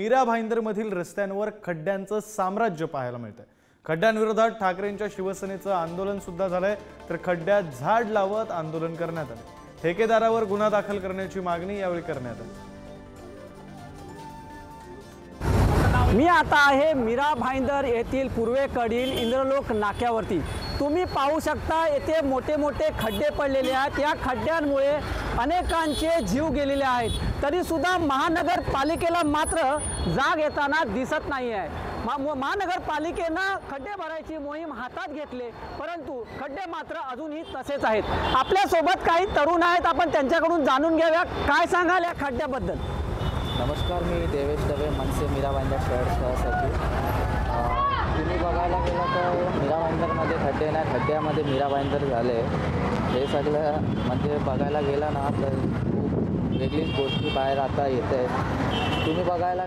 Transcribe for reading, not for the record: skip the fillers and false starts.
मीरा भाईंदरमधील रस्त्यांवर खड्ड्यांचं साम्राज्य पाहायला मिळतंय। खड्ड्यांविरोधात ठाकरेंच्या शिवसेनेचं आंदोलन सुद्धा झालंय, तर खड्ड्यात झाड लावत आंदोलन करण्यात आले। ठेकेदारावर गुन्हा दाखल करण्याची मागणी यावेळी करण्यात आली। मी आता आहे मीरा भाईंदर येथील पूर्वेकडील इंद्रलोक नाक्यावरती। तुम्ही पाहू शकता येथे मोठे मोठे खड्डे पडलेले आहेत। या खड्ड्यांमुळे अनेकांचे जीव गेलेले आहेत, तरी सुद्धा महानगरपालिकेला मात्र जाग येताना दिसत नाही आहे। महानगरपालिकेनं खड्डे भरायची मोहीम हातात घेतले, परंतु खड्डे मात्र अजूनही तसेच आहेत। आपल्या सोबत काही तरुण आहेत, आपण त्यांच्याकडून जाणून घेऊया काय सांगाल या खड्ड्याबद्दल। नमस्कार, मी देवेश दवे, मनसे मीरा भाईंदर शहर सहसचिव। तुम्ही बघायला गेलं तर मीरा भाईंदरमध्ये खड्डे नाही, खड्ड्यामध्ये मीरा भाईंदर झाले। हे सगळं म्हणजे बघायला गेलं ना तर खूप वेगळीच गोष्टी बाहेर आता येत आहेत। तुम्ही बघायला